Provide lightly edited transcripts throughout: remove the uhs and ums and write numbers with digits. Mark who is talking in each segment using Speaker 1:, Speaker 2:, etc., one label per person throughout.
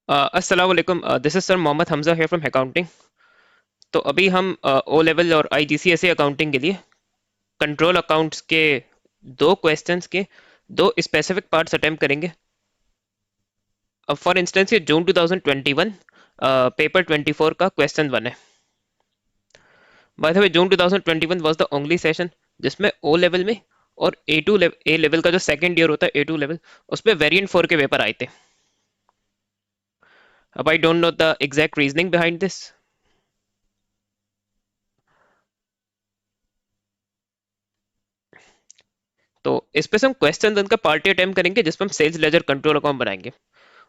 Speaker 1: अस्सलाम वालेकुम। This is sir Mohammad Hamza here from accounting. तो अभी हम ओ लेवल और आईजीसीएसई अकाउंटिंग के लिए कंट्रोल अकाउंट्स के दो क्वेश्चंस के दो स्पेसिफिक पार्ट्स अटेम्प्ट करेंगे। अब फॉर इंस्टेंस ये जून 2021 पेपर 24 का क्वेश्चन वन है। By the way June 2021 was the only session जिसमें ओ लेवल में और ए लेवल का जो सेकंड ईयर होता है A2 लेवल, उस पे वेरिएंट 4 के पेपर आए थे। अब I don't know the exact reasoning behind this. तो इस पे से हम क्वेश्चन उनका पार्टी अटेम्प्ट करेंगे जिसपे हम सेल्स लेजर कंट्रोल अकाउंट बनाएंगे।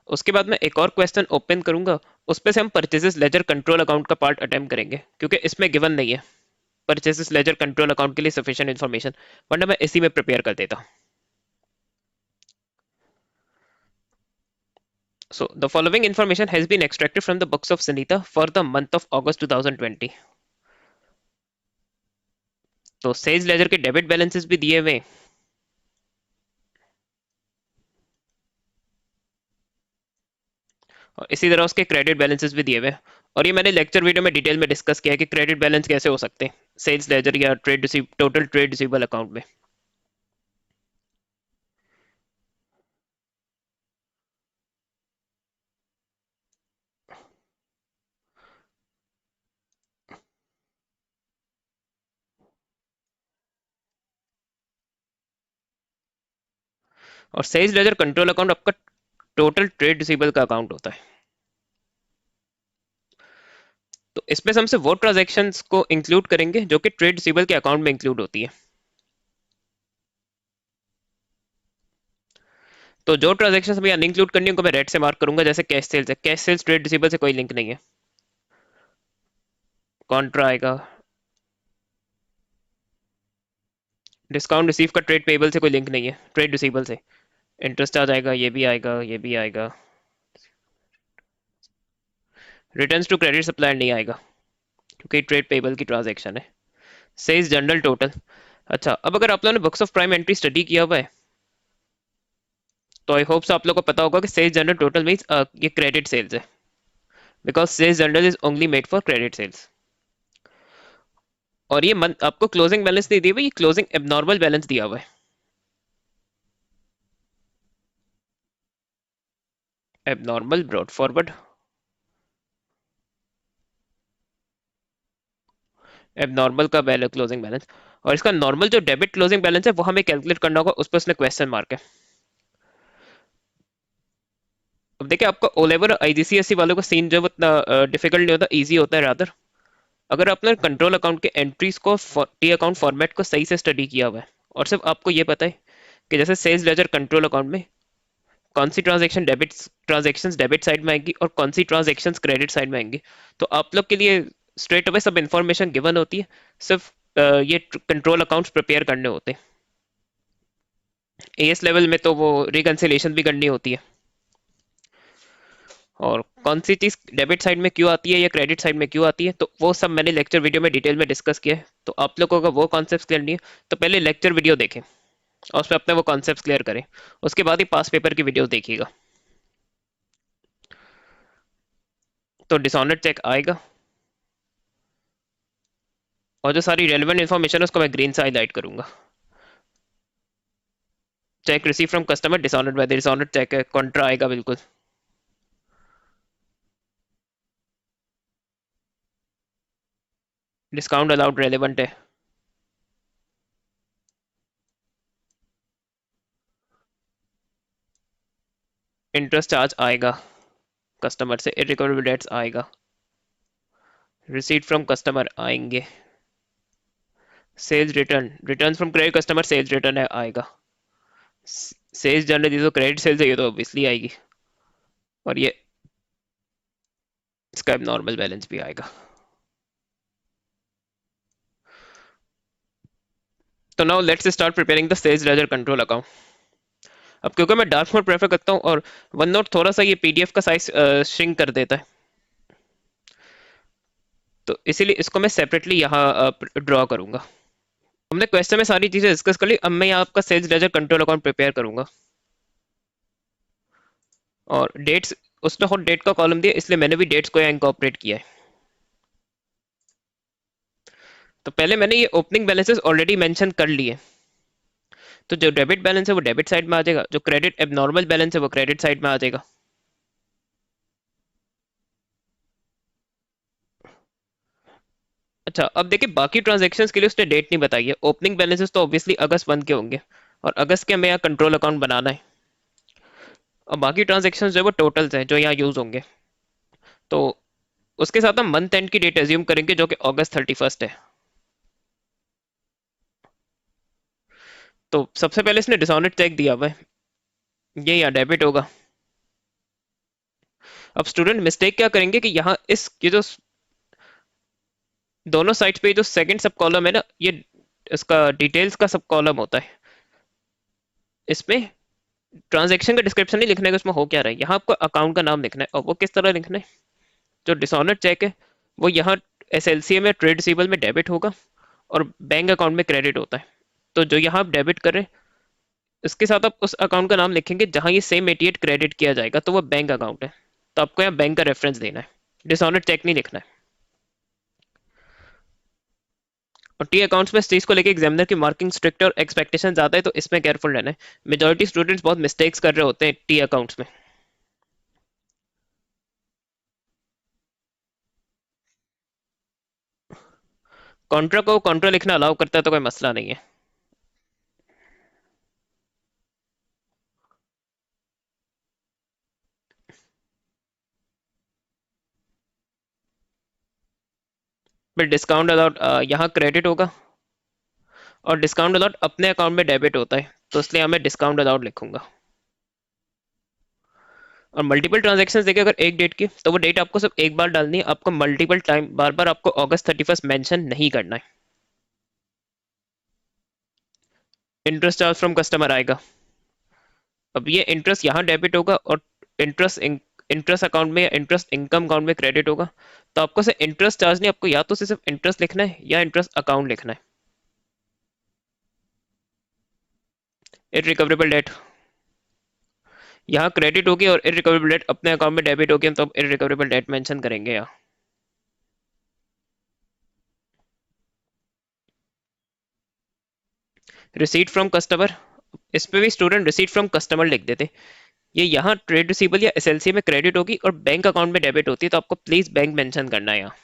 Speaker 1: उसके बाद मैं एक और क्वेश्चन ओपन करूंगा, उस पे से हम परचेजेस लेजर कंट्रोल अकाउंट का पार्ट अटेम्प्ट करेंगे क्योंकि इसमें गिवन नहीं है परचेजेस लेजर कंट्रोल अकाउंट के लिए सफिशिएंट इन्फॉर्मेशन, वरना मैं इसी में प्रिपेयर कर देता। So the following information has been extracted from the books of Sunita for the month of August 2020। तो सेल्स लेजर के डेबिट बैलेंसेस भी दिए हुए हैं और इसी तरह उसके क्रेडिट बैलेंसेस भी दिए हुए हैं। और ये मैंने लेक्चर वीडियो में डिटेल में डिस्कस किया है कि क्रेडिट बैलेंस कैसे हो सकते हैं सेल्स लेजर या टोटल ट्रेड रिसीवेबल अकाउंट में। और सेल्स लेजर कंट्रोल अकाउंट आपका टोटल ट्रेड रिसीवेबल का अकाउंट होता है। तो इसमें से हमसे वो ट्रांजेक्शन्स को इंक्लूड करेंगे जो कि ट्रेड रिसीवेबल के अकाउंट में इंक्लूड होती है। तो जो ट्रांजेक्शन मैं अनइंक्लूड करनी है उनको मैं रेड से मार्क करूंगा, जैसे कैश सेल्स है, कैश सेल्स ट्रेड रिसीवेबल से कोई लिंक नहीं है। कॉन्ट्रा आएगा, डिस्काउंट रिसीव का ट्रेड पेबल से कोई लिंक नहीं है, ट्रेड रिसीवेबल से। इंटरेस्ट आ जाएगा, ये भी आएगा, ये भी आएगा। रिटर्न्स टू क्रेडिट सप्लायर नहीं आएगा क्योंकि ट्रेड पेबल की ट्रांजेक्शन है। Sales journal total. अच्छा, अब अगर आप लोगों ने books of prime entry study किया हुआ है तो आई होप से आप लोग को पता होगा कि सेल्स जनरल टोटल मीन्स ये क्रेडिट सेल्स है, because sales journal is only made for credit sales. और ये मंथ आपको क्लोजिंग बैलेंस नहीं दिया हुआ, ये क्लोजिंग एबनॉर्मल बैलेंस दिया हुआ है। एबनॉर्मल ब्रॉड फॉरवर्ड, एबनॉर्मल का क्लोजिंग बैलेंस। और इसका नॉर्मल जो डेबिट क्लोजिंग बैलेंस है वो हमें कैलकुलेट करना होगा, उस पर उसने क्वेश्चन मार्क है। अब देखिए, आपका ओ लेवल और आईजीसीएसई वालों का सीन जो उतना डिफिकल्ट नहीं होता, इजी होता है रादर। अगर आपने कंट्रोल अकाउंट के एंट्रीज को टी अकाउंट फॉर्मेट को सही से स्टडी किया हुआ है और सिर्फ आपको ये पता है कि जैसे सेल्स लेजर कंट्रोल अकाउंट में कौन सी ट्रांजेक्शन डेबिट साइड में आएंगी और कौन सी ट्रांजेक्शन क्रेडिट साइड में आएंगी, तो आप लोग के लिए स्ट्रेट अवे सब इंफॉर्मेशन गिवन होती है। सिर्फ ये कंट्रोल अकाउंट्स प्रिपेयर करने होते हैं। एएस लेवल में तो वो रिकंसिलेशन भी करनी होती है, और कौन सी चीज डेबिट साइड में क्यों आती है या क्रेडिट साइड में क्यों आती है तो वो सब मैंने लेक्चर वीडियो में डिटेल में डिस्कस किया है। तो आप लोगों को वो कॉन्सेप्ट क्लियर नहीं है तो पहले लेक्चर वीडियो देखें और उस पर अपने वो कॉन्सेप्ट क्लियर करें, उसके बाद ही पास पेपर की वीडियो देखिएगा। तो डिसऑनर चेक आएगा और जो सारी रेलिवेंट इन्फॉर्मेशन है उसको मैं ग्रीन से हाईलाइट करूंगा। Cheque receive from customer dishonoured by the dishonoured cheque है, कॉन्ट्रा आएगा बिल्कुल। डिस्काउंट अलाउड रेलिवेंट है। इंटरेस्ट चार्ज आएगा, कस्टमर से इररिकवरेबल डेट्स आएगा, रिसीट फ्रॉम कस्टमर आएंगे, sales return, return from credit customer sales return है आएगा, सेल्स जनरल जो क्रेडिट सेल्स है ये तो ऑब्वियसली आएगी, और ये इसका नॉर्मल बैलेंस भी आएगा। तो now let's start preparing the sales ledger control account. अब क्योंकि मैं डार्क मोड प्रेफर करता हूँ और वन नोट थोड़ा सा ये पीडीएफ का साइज श्रिंक कर देता है, तो इसीलिए इसको मैं सेपरेटली यहाँ ड्रॉ करूंगा। हमने क्वेश्चन में सारी चीजें डिस्कस कर ली, अब मैं यहाँ आपका sales ledger control account prepare करूंगा और डेट्स उसने हॉट डेट का कॉलम दिया, इसलिए मैंने भी डेट्स को यहाँ इंकॉर्पोरेट किया है। तो पहले मैंने ये ओपनिंग बैलेंसेस ऑलरेडी मेंशन कर लिए। तो जो डेबिट बैलेंस है वो डेबिट साइड में आ जाएगा, जो क्रेडिट एबनॉर्मल बैलेंस है वो क्रेडिट साइड में आ जाएगा। अच्छा, अब देखिए बाकी ट्रांजेक्शन्स के लिए उसने डेट नहीं बताई है। ओपनिंग बैलेंसेस तो ऑब्वियसली अगस्त 1 के होंगे, और अगस्त के हमें यहाँ कंट्रोल अकाउंट बनाना है। और बाकी ट्रांजेक्शन्स जो है वो टोटल्स हैं जो यहाँ यूज होंगे। तो उसके साथ हम मंथ एंड की डेट एज्यूम करेंगे जो कि अगस्त 31 है। तो सबसे पहले इसने डिसऑनेट चेक दिया हुआ है, ये यहाँ डेबिट होगा। अब स्टूडेंट मिस्टेक क्या करेंगे कि यहाँ इस ये जो दोनों साइड्स पे जो सेकंड सब कॉलम है ना, ये इसका डिटेल्स का सब कॉलम होता है। इसमें ट्रांजैक्शन का डिस्क्रिप्शन नहीं लिखने का, उसमें हो क्या रहा है। यहाँ आपको अकाउंट का नाम लिखना है, और वो किस तरह लिखना है। जो डिसऑनर चेक है वो यहाँ एसएलसीए में ट्रेड रिसीवेबल में डेबिट होगा, और बैंक अकाउंट में क्रेडिट होता है। तो जो यहाँ आप डेबिट कर रहे हैं, इसके साथ आप उस अकाउंट का नाम लिखेंगे जहाँ ये सेम 88 क्रेडिट किया जाएगा, तो वो बैंक अकाउंट है। तो आपको यहाँ बैंक का रेफरेंस देना है, डिसऑनर चेक नहीं लिखना है। और टी अकाउंट्स में इस चीज को लेके एग्जामिनर की मार्किंग स्ट्रिक्ट और एक्सपेक्टेशन ज्यादा है, तो इसमें केयरफुल रहना है। मेजोरिटी स्टूडेंट्स बहुत मिस्टेक्स कर रहे होते हैं टी अकाउंट्स में। कॉन्ट्रा को कॉन्ट्रा लिखना अलाउ करता है तो कोई मसला नहीं है। फिर डिस्काउंट अलाउड यहाँ क्रेडिट होगा, और डिस्काउंट अलाउड अपने अकाउंट में डेबिट होता है, तो इसलिए हमें डिस्काउंट अलाउड लिखूंगा। और मल्टीपल ट्रांजेक्शन देखिए, अगर एक डेट की तो वो डेट आपको सिर्फ एक बार डालनी है, आपको मल्टीपल टाइम बार बार आपको अगस्त 31 मेंशन नहीं करना है। इंटरेस्ट चार्ज फ्रॉम कस्टमर आएगा। अब ये इंटरेस्ट यहाँ डेबिट होगा, और इंटरेस्ट इंटरेस्ट अकाउंट में या इंटरेस्ट इनकम अकाउंट में क्रेडिट होगा। तो आपको सिर्फ इंटरेस्ट चार्ज नहीं, आपको या तो सिर्फ इंटरेस्ट लिखना है या इंटरेस्ट अकाउंट लिखना है। इरिकवरेबल डेट यहाँ क्रेडिट होगी, और इरिकवरेबल डेट अपने अकाउंट में डेबिट होगी, तो हम इरिकवरेबल डेट मेंशन करेंगे यहाँ। रिसीट फ्रॉम कस्टमर, इस पे भी स्टूडेंट रिसीट फ्रॉम कस्टमर लिख देते। ये यहाँ ट्रेड रिसीबल या एसएलसी में क्रेडिट होगी और बैंक अकाउंट में डेबिट होती है, तो आपको प्लीज बैंक मेंशन करना है यहाँ।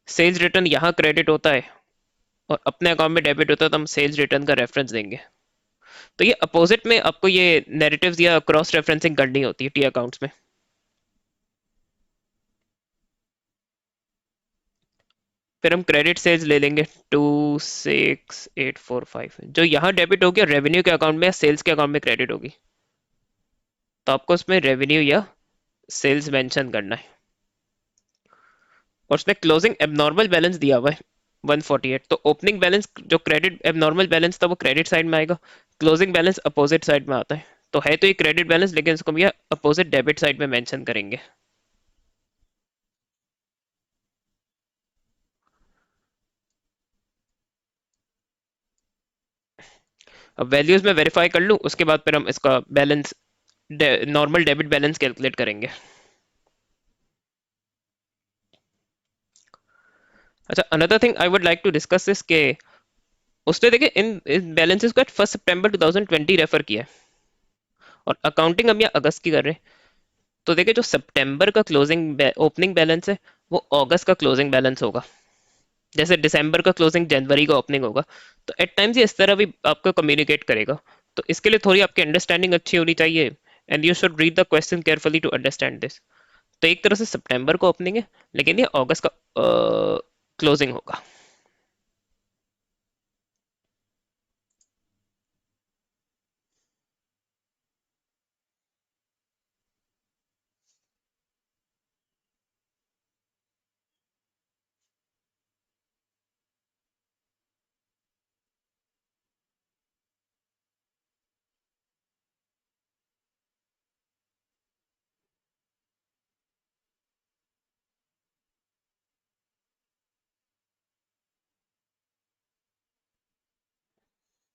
Speaker 1: सेल्स रिटर्न यहाँ क्रेडिट होता है और अपने अकाउंट में डेबिट होता है, तो हम सेल्स रिटर्न का रेफरेंस देंगे। तो ये अपोजिट में आपको ये नैरेटिव्स या क्रॉस रेफरेंसिंग करनी होती है टी अकाउंट्स में। फिर हम क्रेडिट सेल्स ले लेंगे 26845, जो यहाँ डेबिट होगी और रेवेन्यू के अकाउंट में या सेल्स के अकाउंट में क्रेडिट होगी। तो आपको उसमें रेवेन्यू या सेल्स मेंशन करना है। और उसने क्लोजिंग एबनॉर्मल बैलेंस दिया हुआ है 148, तो ओपनिंग बैलेंस जो क्रेडिट एबनॉर्मल बैलेंस था वो क्रेडिट साइड में आएगा, क्लोजिंग बैलेंस अपोजिट साइड में आता है। तो है तो ये क्रेडिट बैलेंस, लेकिन इसको भैया अपोजिट डेबिट साइड में मेंशन करेंगे। अब वैल्यूज में वेरीफाई कर लूँ, उसके बाद फिर हम इसका balance normal debit balance calculate करेंगे। अच्छा, another thing I would like to discuss इस के उसने देखिए इन बैलेंसेस को 1 सितंबर 2020 रेफर किया है, और अकाउंटिंग हम यहाँ अगस्त की कर रहे हैं। तो देखिए जो सितंबर का क्लोजिंग ओपनिंग बैलेंस है वो अगस्त का क्लोजिंग बैलेंस होगा, जैसे दिसंबर का क्लोजिंग जनवरी का ओपनिंग होगा। तो एट टाइम्स ये इस तरह भी आपको कम्युनिकेट करेगा। तो इसके लिए थोड़ी आपकी अंडरस्टैंडिंग अच्छी होनी चाहिए, and you should read the question carefully to understand this. तो एक तरह से सितंबर का ओपनिंग है, लेकिन ये अगस्त का क्लोजिंग होगा।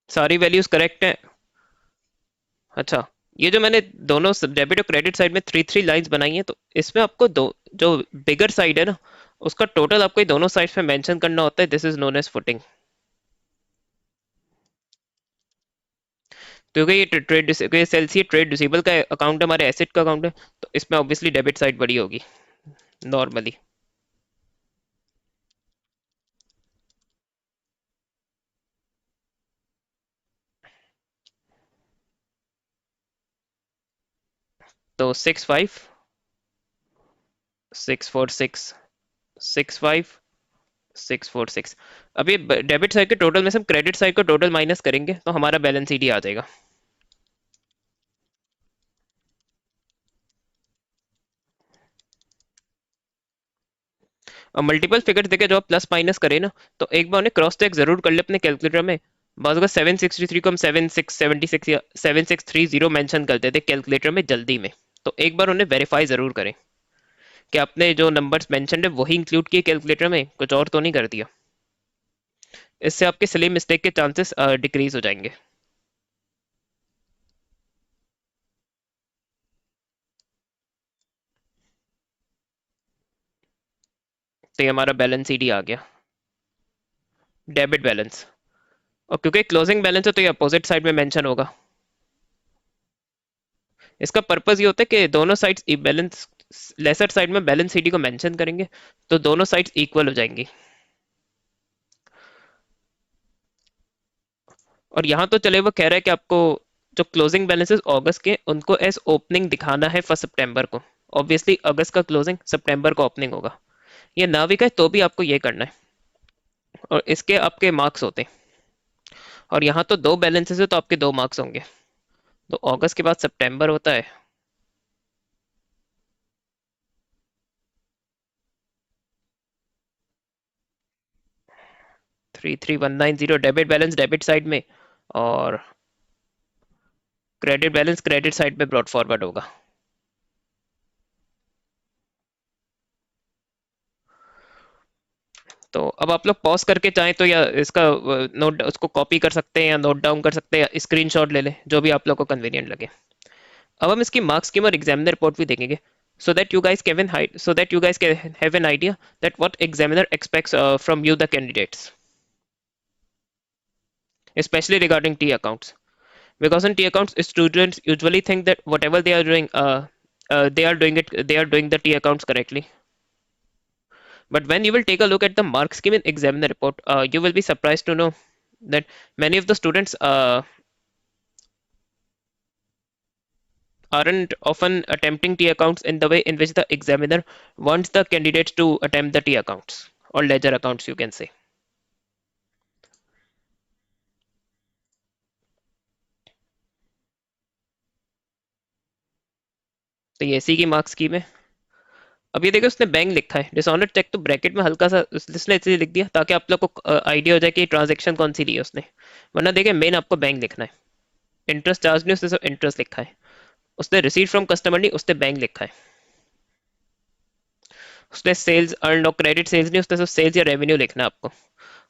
Speaker 1: सारी वैल्यूज करेक्ट है। अच्छा, ये जो मैंने दोनों डेबिट और क्रेडिट साइड में थ्री थ्री लाइंस बनाई हैं, तो इसमें आपको दो जो बिगर साइड है ना, उसका टोटल आपको ये दोनों साइड में मेंशन करना होता है। This is known as footing. क्योंकि ये ट्रेड सेल्स, ये ट्रेड रिसीवेबल का अकाउंट, हमारे एसेट का अकाउंट है, तो इसमें ऑब्वियसली डेबिट साइड बड़ी होगी नॉर्मली। तो 65646, 65646। अब ये डेबिट साइड के टोटल में से हम क्रेडिट साइड को टोटल माइनस करेंगे तो हमारा बैलेंस शीट ही आ जाएगा। और मल्टीपल फिगर्स देके जो आप प्लस माइनस करें ना, तो एक बार उन्हें क्रॉस चेक जरूर कर ले अपने कैलकुलेटर में। बाज़ अगर 763 को हम 7676 या 7630 मेंशन करते थे कैलकुलेटर में जल्दी में, तो एक बार उन्हें वेरीफाई जरूर करें कि आपने जो नंबर्स मेंशन है वही इंक्लूड किए कैलकुलेटर में, कुछ और तो नहीं कर दिया। इससे आपके सिली मिस्टेक के चांसेस डिक्रीज हो जाएंगे। तो ये हमारा बैलेंस शीट ही आ गया, डेबिट बैलेंस। और क्योंकि क्लोजिंग बैलेंस है तो ये अपोजिट साइड में मेंशन होगा। इसका पर्पस ये होता है कि दोनों साइड्स बैलेंस, लेसर साइड में बैलेंस शीट को मेंशन करेंगे तो दोनों साइड्स इक्वल हो जाएंगी। और यहाँ तो चले वो कह रहा है कि आपको जो क्लोजिंग बैलेंसेस अगस्त के उनको एज ओपनिंग दिखाना है 1 सितंबर को। ऑब्वियसली अगस्त का क्लोजिंग सितंबर को ओपनिंग होगा। ये ना भी कहे तो भी आपको ये करना है। और इसके आपके मार्क्स होते हैं। और यहाँ तो दो बैलेंसेस है तो आपके दो मार्क्स होंगे। तो अगस्त के बाद सितंबर होता है। 33190 डेबिट बैलेंस डेबिट साइड में, और क्रेडिट बैलेंस क्रेडिट साइड में ब्रॉड फॉरवर्ड होगा। तो अब आप लोग पॉज करके चाहें तो, या इसका नोट उसको कॉपी कर सकते हैं या नोट डाउन कर सकते हैं या स्क्रीनशॉट ले लें, जो भी आप लोग को कन्वीनियंट लगे। अब हम इसकी मार्क्स स्कीम और एग्जामिनर रिपोर्ट भी देखेंगे, so that you guys can have an idea that what examiner expects from you the candidates, especially regarding T accounts. Because in T accounts, students usually think that whatever they are doing, they are doing the T accounts correctly. But when you will take a look at the mark scheme in examiner report, you will be surprised to know that many of the students aren't often attempting T accounts in the way in which the examiner wants the candidates to attempt the T accounts or ledger accounts, you can say. तो ये इसी की marks scheme है। अब ये देखिए उसने bank लिखा है, डिसऑनर चेक तो ब्रैकेट में हल्का सा इसने इसलिए लिख दिया ताकि आप लोग को आइडिया हो जाए कि ट्रांजेक्शन कौन सी ली है उसने। वरना देखिए मेन आपको बैंक लिखना है। इंटरेस्ट चार्ज नहीं, उसने सिर्फ इंटरेस्ट लिखा है। उसने रिसीव फ्रॉम कस्टमर नहीं, उसने बैंक लिखा है। उसने सेल्स अर्न और क्रेडिट सेल्स नहीं, उसने सिर्फ सेल्स या रेवेन्यू लिखना है आपको।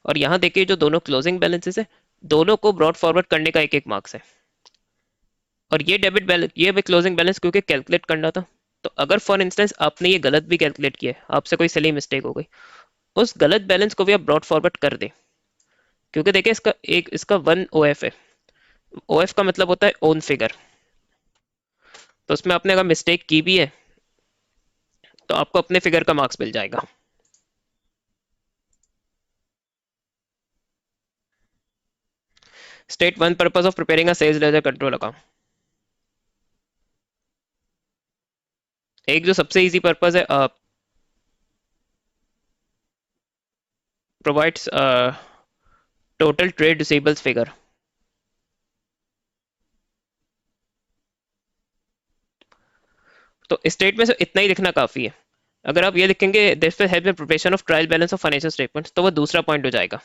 Speaker 1: और यहाँ देखिए जो दोनों क्लोजिंग बैलेंसेस है, दोनों को ब्रॉड फॉरवर्ड करने का एक एक मार्क्स है। और ये डेबिट बैलेंस, ये भी क्लोजिंग बैलेंस क्योंकि कैलकुलेट करना था। तो अगर फॉर इंस्टेंस आपने ये गलत भी कैलकुलेट किया है, आपसे कोई सिली मिस्टेक हो गई, उस गलत बैलेंस को भी आप ब्रॉड फॉरवर्ड कर दें। क्योंकि देखिए इसका एक इसका वन ओएफ है। ओएफ का मतलब होता है ओन फिगर। तो उसमें आपने अगर मिस्टेक की भी है तो आपको अपने फिगर का मार्क्स मिल जाएगा। State one purpose of preparing a sales ledger control account. एक जो सबसे इजी पर्पस है, provides total trade receivables figure. तो स्टेट में से इतना ही लिखना काफी है। अगर आप ये लिखेंगे this will help in preparation of trial balance of financial statements, तो वो दूसरा पॉइंट हो जाएगा।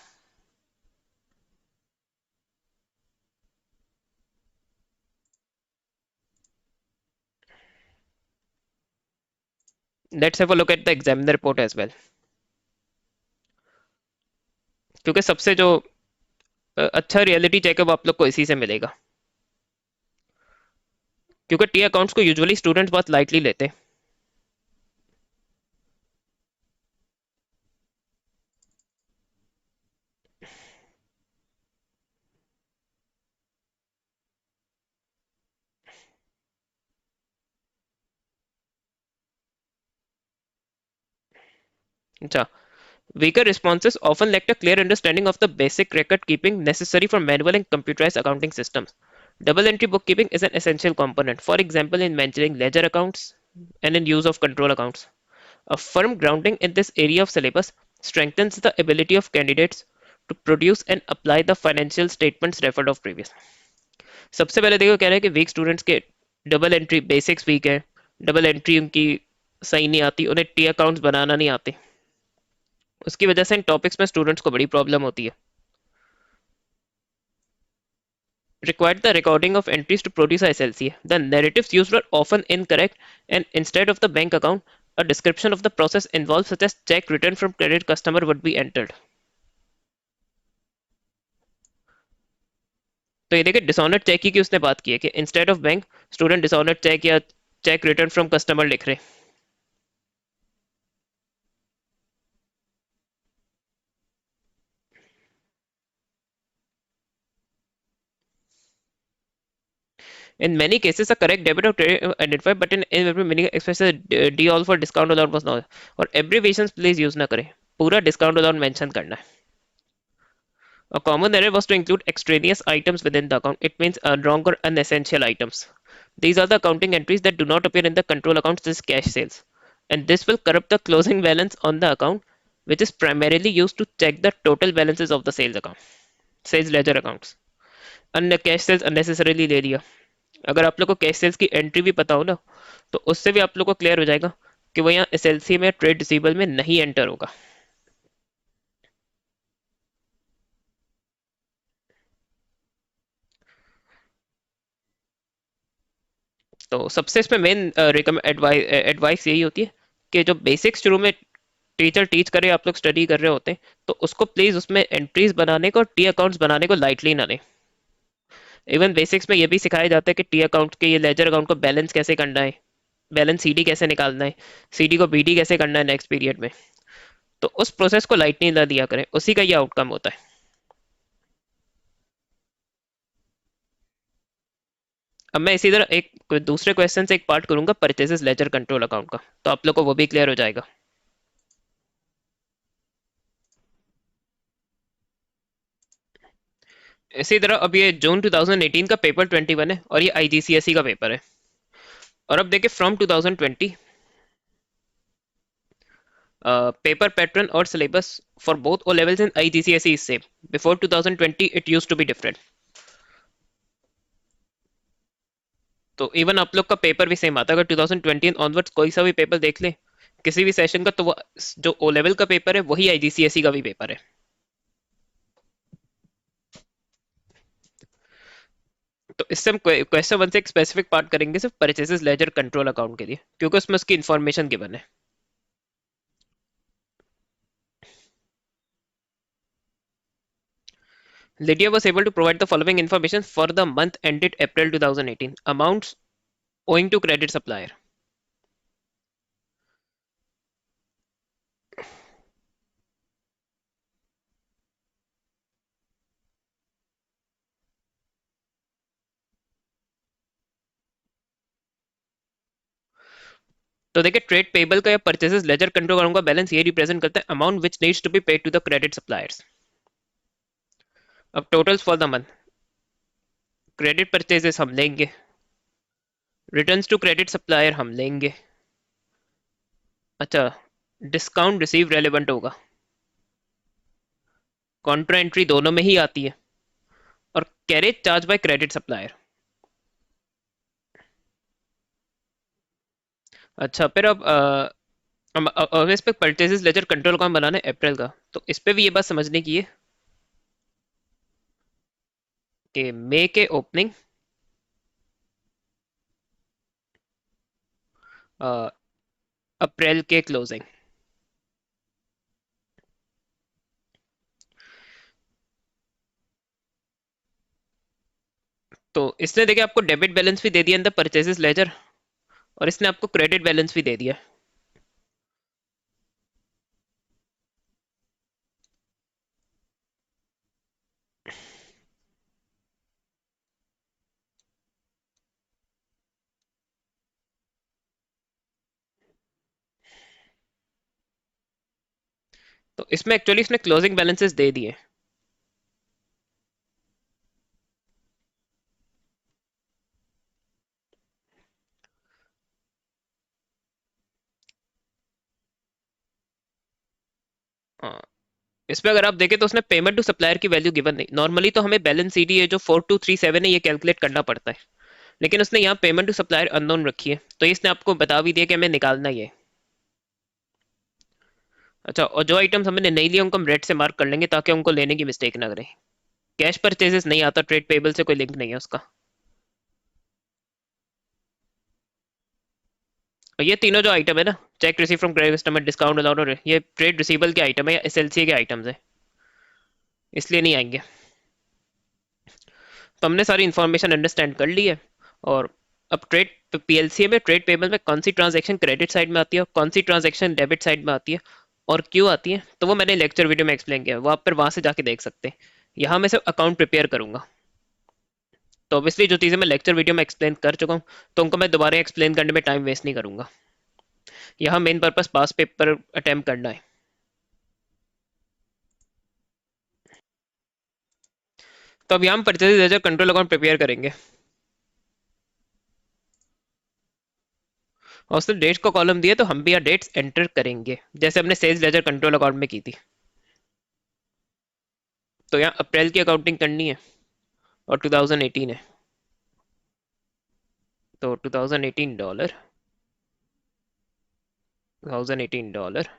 Speaker 1: Let's have a look at the examiner report as well. क्योंकि सबसे जो अच्छा रियलिटी चेकअप आप लोग को इसी से मिलेगा। क्योंकि टी अकाउंट्स को यूजुअली स्टूडेंट्स बहुत लाइटली लेते हैं। अच्छा, weaker responses often lack a clear understanding of the basic record keeping necessary for manual and computerized accounting systems. Double entry bookkeeping is an essential component, for example, in managing ledger accounts and in use of control accounts. A firm grounding in this area of syllabus strengthens the ability of candidates to produce and apply the financial statements referred of previous. सबसे पहले देखो कह रहे हैं कि week students के double entry basics week है, double entry उनकी सही नहीं आती, उन्हें टी अकाउंट्स बनाना नहीं आते, उसकी वजह से इन टॉपिक्स में स्टूडेंट्स को बड़ी प्रॉब्लम होती है। Required the recording of entries to produce a SLC. The narratives used were often incorrect, and instead of the bank account, a description of the process involved, such as check returned from credit customer, would be entered. तो ये देखिए dishonoured check की उसने बात की है कि instead of bank student dishonoured cheque या चेक रिटर्न फ्रॉम कस्टमर लिख रहे हैं। In many cases, a correct debit or credit identified, but in every meaning expresses D all for discount allowed was not, और abbreviations please use ना करें, पूरा discount allowed mention करना है। A common error was to include extraneous items within the account. It means wrong or unessential items. These are the accounting entries that do not appear in the control accounts, such as cash sales. And this will corrupt the closing balance on the account, which is primarily used to check the total balances of the sales account, sales ledger accounts. अन्य cash sales unnecessarily ले लिया। अगर आप लोग को cash sales की entry भी पता हो ना, तो उससे भी आप लोग को क्लियर हो जाएगा कि वो यहाँ एसएलसी में ट्रेड रिसीवेबल में नहीं एंटर होगा। तो सबसे इसमें मेन एडवाइस यही होती है कि जो बेसिक्स शुरू में टीचर टीच करे, आप लोग स्टडी कर रहे होते हैं, तो उसको प्लीज उसमें एंट्रीज बनाने को और टी अकाउंट्स बनाने को लाइटली ना लें। इवन बेसिक्स में ये भी सिखाया जाता है कि टी अकाउंट के ये लेजर अकाउंट को बैलेंस कैसे करना है, बैलेंस सीडी कैसे निकालना है, सीडी को बीडी कैसे करना है नेक्स्ट पीरियड में। तो उस प्रोसेस को लाइटली ना दिया करें, उसी का ये आउटकम होता है। अब मैं इसी तरह एक दूसरे क्वेश्चन से एक पार्ट करूंगा परचेजेस लेजर कंट्रोल अकाउंट का, तो आप लोग को वो भी क्लियर हो जाएगा। इसी तरह अब ये जून 2018 का पेपर 21 है और ये आईजीसीएसई का पेपर है। और अब देखिए फ्रॉम 2020 पेपर पैटर्न और syllabus for both O levels in IGCSE is same. Before 2020 it used to be different. तो इवन आप लोग का पेपर भी सेम आता है, अगर 2020 ऑनवर्ड्स कोई सा भी पेपर देख ले किसी भी सेशन का, तो वो जो ओ लेवल का पेपर है वही आईजीसीएसई का भी पेपर है। तो इससे हम क्वेश्चन वन से एक स्पेसिफिक पार्ट करेंगे सिर्फ परचेसेस लेजर कंट्रोल अकाउंट के लिए, क्योंकि उसमें उसकी इन्फॉर्मेशन गिवन है। Lydia was able to provide the following information for the month ended April 2018. Amounts owing to credit supplier. तो देखिए ट्रेड पेबल का या परचेसेस लेजर कंट्रोल अकाउंट का बैलेंस ये रिप्रेजेंट करता है amount which needs to be paid to the credit suppliers. अब totals for the month, credit purchases हम लेंगे, रिटर्न्स टू क्रेडिट सप्लायर हम लेंगे। अच्छा, डिस्काउंट रिसीव रेलेवेंट होगा, कॉन्ट्रा एंट्री दोनों में ही आती है, और carriage charge by credit supplier. अच्छा फिर अब इस पे परचेजेस लेजर कंट्रोल अकाउंट बनाना है अप्रैल का, तो इस पे भी ये बात समझने की है कि मई के ओपनिंग, अप्रैल के क्लोजिंग। तो इसने देखिए आपको डेबिट बैलेंस भी दे दिया इन द परचेजेस लेजर, और इसने आपको क्रेडिट बैलेंस भी दे दिया। तो इसमें एक्चुअली इसने क्लोजिंग बैलेंसेस दे दिए। हाँ, इसमें अगर आप देखें तो उसने पेमेंट टू सप्लायर की वैल्यू गिवन नहीं। नॉर्मली तो हमें बैलेंस सीडी है जो 4237 है ये कैलकुलेट करना पड़ता है, लेकिन उसने यहाँ पेमेंट टू सप्लायर अननोन रखी है, तो इसने आपको बता भी दिया कि हमें निकालना ही है। अच्छा, और जो आइटम्स हमने नहीं लिए उनको हम रेड से मार्क कर लेंगे ताकि उनको लेने की मिस्टेक ना करें। कैश परचेजेस नहीं आता, ट्रेड पेबल से कोई लिंक नहीं है उसका। और ये तीनों जो आइटम है ना, check receive from credit customer, discount allowed, और ये ट्रेड रिसीबल के आइटम है या एसएलसी के आइटम्स है, इसलिए नहीं आएंगे। तो हमने सारी इन्फॉर्मेशन अंडरस्टैंड कर ली है। और अब ट्रेड पीएलसी में ट्रेड पेबल में कौन सी ट्रांजैक्शन क्रेडिट साइड में आती है और कौन सी ट्रांजैक्शन डेबिट साइड में आती है और क्यों आती है, तो वो मैंने लेक्चर वीडियो में एक्सप्लेन किया है, वो आप फिर वहां से जाके देख सकते हैं। यहाँ मैं सिर्फ अकाउंट प्रिपेयर करूंगा। तो ऑब्वियसली जो चीज़ें मैं लेक्चर वीडियो में एक्सप्लेन कर चुका हूँ, तो उनको मैं दोबारा एक्सप्लेन करने में टाइम वेस्ट नहीं करूंगा। यहाँ मेन पर्पस पास पेपर अटेम्प्ट करना है। तो अब यहाँ हम purchase laser control account prepare करेंगे, और उसने डेट्स को कॉलम दिया तो हम भी यहाँ डेट्स एंटर करेंगे जैसे हमने सेल्स लेजर कंट्रोल अकाउंट में की थी। तो यहाँ अप्रैल की अकाउंटिंग करनी है और 2018 है, तो 2018 डॉलर, 2018 डॉलर।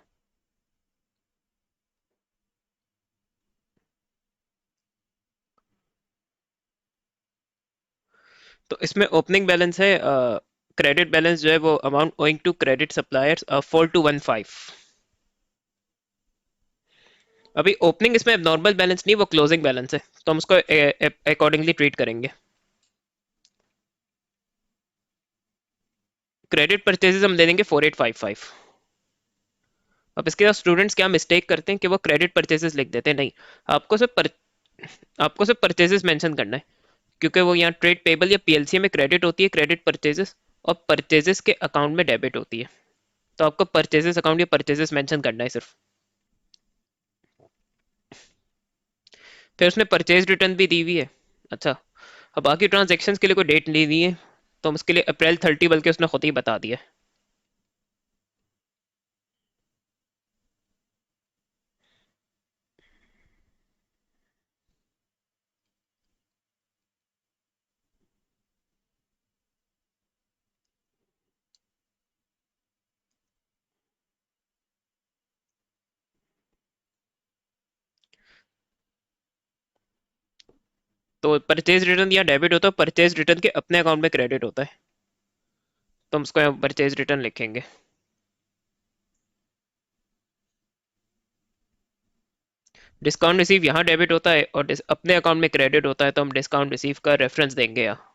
Speaker 1: तो इसमें ओपनिंग बैलेंस है, क्रेडिट बैलेंस जो है वो amount owing to credit suppliers 4215। अभी ओपनिंग इसमें नॉर्मल बैलेंस नहीं, वो क्लोजिंग बैलेंस है, तो हम उसको अकॉर्डिंगली ट्रीट करेंगे। क्रेडिट परचेजेस हम दे देंगे 4855। अब इसके साथ स्टूडेंट्स क्या मिस्टेक करते हैं कि वो क्रेडिट परचेजेस लिख देते हैं, नहीं, आपको सिर्फ आपको सिर्फ परचेजेस मेंशन करना है, क्योंकि वो यहाँ ट्रेड पेबल या पीएलसी में क्रेडिट होती है क्रेडिट परचेजेस, और परचेजेस के अकाउंट में डेबिट होती है। तो आपको परचेजेस अकाउंट या परचेजेस मेंशन करना है सिर्फ। फिर उसने परचेज रिटर्न भी दी हुई है। अच्छा, अब बाकी ट्रांजेक्शन्स के लिए कोई डेट नहीं दी है, तो हम उसके लिए अप्रैल 30 बल्कि उसने खुद ही बता दिया। तो परचेज रिटर्न या डेबिट होता है, परचेज रिटर्न के अपने अकाउंट में क्रेडिट होता है, तो हम उसको यहाँ परचेज रिटर्न लिखेंगे। डिस्काउंट रिसीव यहाँ डेबिट होता है और अपने अकाउंट में क्रेडिट होता है, तो हम डिस्काउंट रिसीव का रेफरेंस देंगे यहाँ।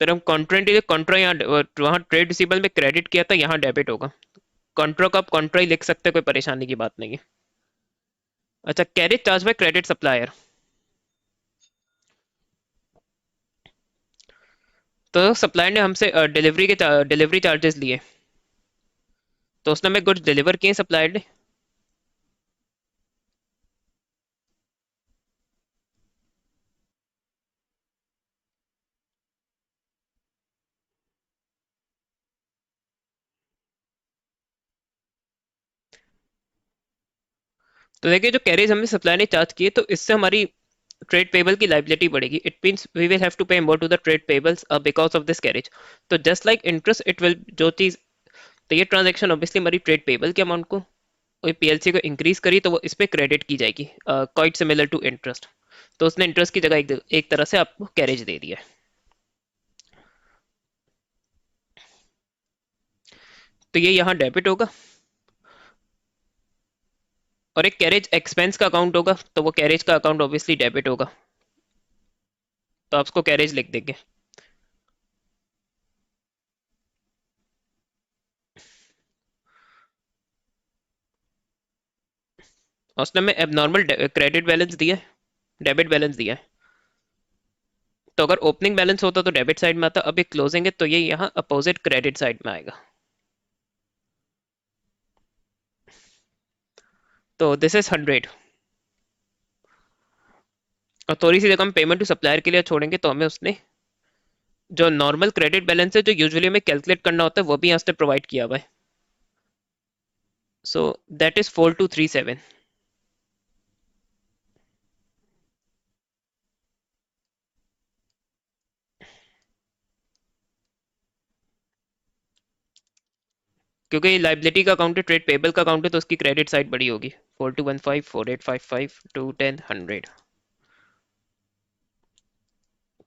Speaker 1: फिर हम कॉन्ट्रेंट कॉन्ट्रा यहाँ वहाँ ट्रेड रिसीबल में क्रेडिट किया था, यहाँ डेबिट होगा। कॉन्ट्रा का आप कॉन्ट्रा ही लिख सकते हैं, कोई परेशानी की बात नहीं है। अच्छा, carriage charge by credit supplier. तो सप्लायर ने हमसे डिलीवरी चार्जेस लिए, तो उसने हमें गुड्स डिलीवर किए सप्लायर ने। तो देखिए जो कैरेज हमें सप्लायर ने चार्ज किए, तो इससे हमारी ट्रेड पेबल की लाइबिलिटी बढ़ेगी। It means we will have to pay more to the trade payables because of this carriage. तो just like interest it will जो चीज, तो ये ट्रांजेक्शन ऑब्वियसली हमारी ट्रेड पेबल के अमाउंट को, पीएलसी को इंक्रीज करी तो वो इस पे क्रेडिट की जाएगी, क्वाइट सिमिलर टू इंटरेस्ट। तो उसने इंटरेस्ट की जगह एक तरह से आपको कैरेज दे दिया है। तो ये यहाँ डेबिट होगा। और एक कैरेज एक्सपेंस का अकाउंट होगा, तो वो कैरेज का अकाउंट ऑब्वियसली डेबिट होगा, तो आप उसको कैरेज लिख देंगे। और उसने हमें एबनॉर्मल क्रेडिट बैलेंस दिया है, डेबिट बैलेंस दिया है। तो अगर ओपनिंग बैलेंस होता तो डेबिट साइड में आता, अब ये क्लोजिंग है तो ये यहाँ अपोजिट क्रेडिट साइड में आएगा। तो दिस इज 100। और थोड़ी सी जगह हम पेमेंट टू सप्लायर के लिए छोड़ेंगे, तो हमें उसने जो नॉर्मल क्रेडिट बैलेंस है जो यूजुअली हमें कैलकुलेट करना होता है वो भी यहाँ से प्रोवाइड किया हुआ है। So that is 4237। क्योंकि लाइबिलिटी का अकाउंट है, ट्रेड पेबल का अकाउंट है, तो उसकी क्रेडिट साइड बड़ी होगी। 4215 4855 210 100।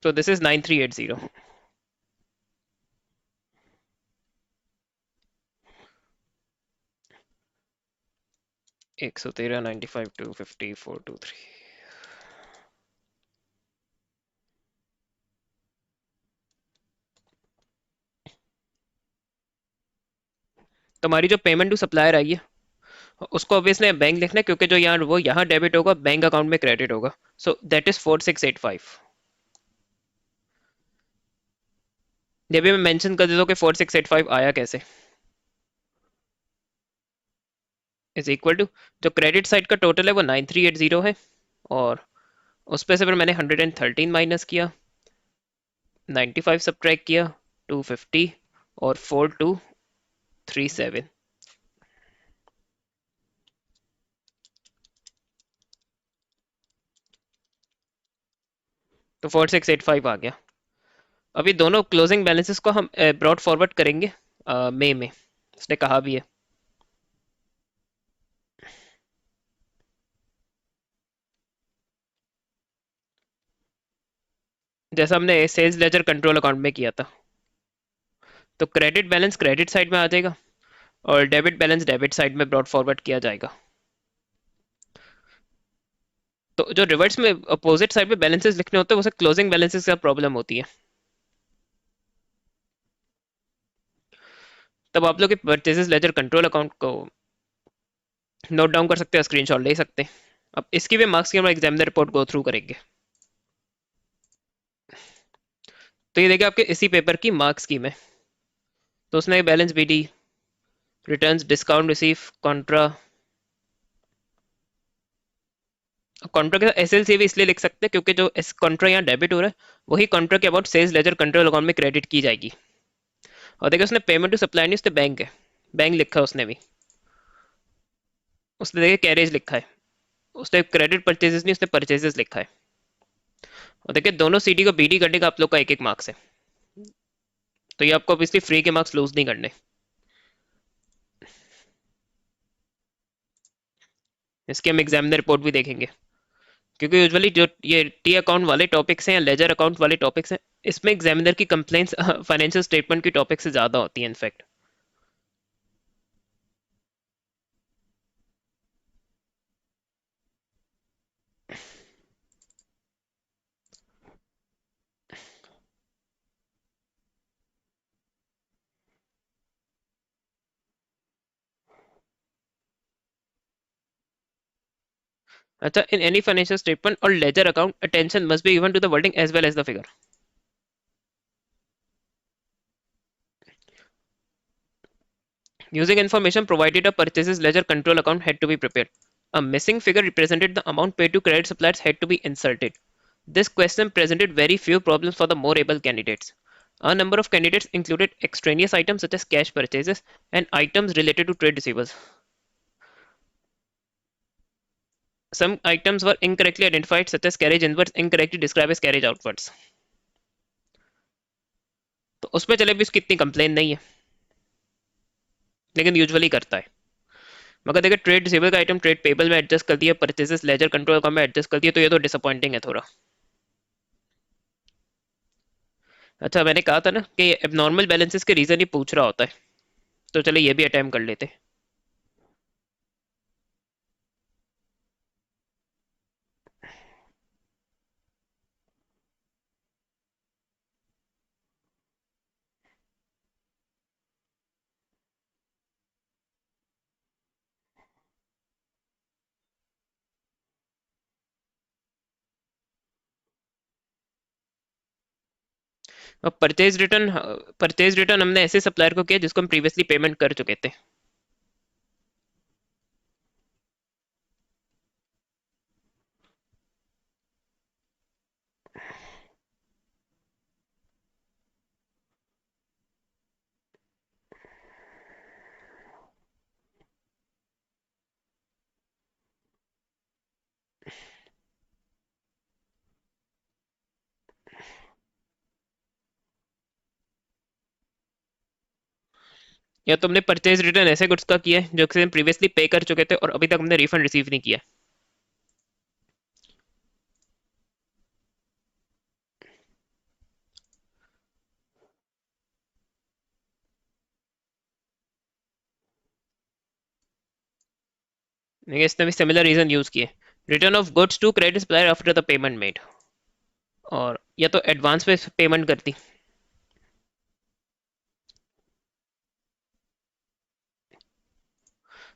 Speaker 1: तो दिस इज 9380। 113 95 250 423। तो हमारी जो पेमेंट टू सप्लायर आई है उसको ऑब्वियसली बैंक लिखना है, क्योंकि जो यहाँ वो यहाँ डेबिट होगा बैंक अकाउंट में क्रेडिट होगा। So that is 4685। ये भी मैं मेंशन कर देता हूँ कि 4685 आया कैसे। इज इक्वल टू, जो क्रेडिट साइड का टोटल है वो 9380 है, और उस पे से फिर मैंने 113 माइनस किया, 95 सब्ट्रैक्ट किया, 250 और 4237। तो 4685 आ गया। अभी दोनों क्लोजिंग बैलेंसेस को हम ब्रॉड फॉरवर्ड करेंगे मई में, उसने कहा भी है। जैसा हमने सेल्स लेजर कंट्रोल अकाउंट में किया था। तो क्रेडिट बैलेंस क्रेडिट साइड में आ जाएगा, और डेबिट बैलेंस डेबिट साइड में ब्रॉड फॉरवर्ड किया जाएगा। तो जो रिवर्स में अपोजिट साइड में बैलेंसेस लिखने होते हैं उसे क्लोजिंग बैलेंसेस का प्रॉब्लम होती है। तब आप लोग परचेजेस लेजर कंट्रोल अकाउंट को नोट डाउन कर सकते हैं, स्क्रीनशॉट ले सकते हैं। अब इसकी भी मार्क्स की हम एग्जामिनर रिपोर्ट गो थ्रू करेंगे। तो ये देखिए आपके इसी पेपर की मार्क्स की में। तो उसने balance BD, returns, discount receive, contra. Contra के साथ एसएलसी भी इसलिए लिख सकते हैं क्योंकि जो कॉन्ट्रा यहाँ डेबिट हो रहा है वही कॉन्ट्रा के about sales ledger control account में क्रेडिट की जाएगी। और देखिए उसने पेमेंट टू सप्लाई नहीं, उसने बैंक है, बैंक लिखा है उसने भी। उसने देखिए कैरेज लिखा है, उसने क्रेडिट परचेजेस नहीं, उसने परचेजेस लिखा है। और देखिए दोनों सीडी को बीडी करने का आप लोग का एक एक मार्क्स है, तो ये आपको ऑब्वियसली फ्री के मार्क्स लूज नहीं करने। इसके हम एग्जामिनर रिपोर्ट भी देखेंगे, क्योंकि यूजुअली जो ये टी अकाउंट वाले टॉपिक्स हैं या लेजर अकाउंट वाले टॉपिक्स हैं, इसमें एग्जामिनर की कंप्लेंट्स फाइनेंशियल स्टेटमेंट की टॉपिक से ज़्यादा होती है इनफैक्ट। अच्छा, इन एनी फाइनेंशियल स्टेटमेंट और ledger account attention must be given to the wording as well as the figure. Using information provided, a purchases ledger control account had to be prepared. A missing figure represented the amount paid to credit suppliers had to be inserted. This question presented very few problems for the more able candidates. A number of candidates included extraneous items such as cash purchases and items related to trade receivables. Some items were incorrectly identified, such as carriage inwards incorrectly described as carriage outwards. तो उसमें चले भी उसकी इतनी complain नहीं है, लेकिन usually करता है। मगर देखिए ट्रेड रिसीवेबल का आइटम ट्रेड पेबल में एडजस्ट कर दिया, परचेजेस लेजर कंट्रोल अकाउंट में एडजस्ट कर दिया, तो ये तो डिसअपॉइंटिंग है थोड़ा। अच्छा, मैंने कहा था ना कि एबनॉर्मल बैलेंसेस के रीजन ही पूछ रहा होता है, तो चलिए ये भी अटेम्प्ट कर लेते। और परचेज रिटर्न हमने ऐसे सप्लायर को किया जिसको हम प्रीवियसली पेमेंट कर चुके थे। या तो हमने परचेज रिटर्न ऐसे गुड्स का किया है जो कि हम प्रीवियसली पे कर चुके थे और अभी तक हमने रिफंड रिसीव नहीं किया। देखिए इसने भी सिमिलर रीजन यूज किए, return of goods to credit supplier after the payment made, और या तो एडवांस पे पेमेंट करती।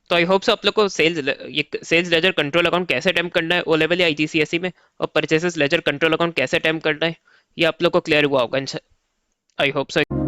Speaker 1: तो आई होप सो आप लोग को ये सेल्स लेजर कंट्रोल अकाउंट कैसे अटेम्प्ट करना है ओ लेवल या आईजीसीएसई में, और परचेसेस लेजर कंट्रोल अकाउंट कैसे अटेम्प्ट करना है ये आप लोग को क्लियर हुआ होगा। I hope so.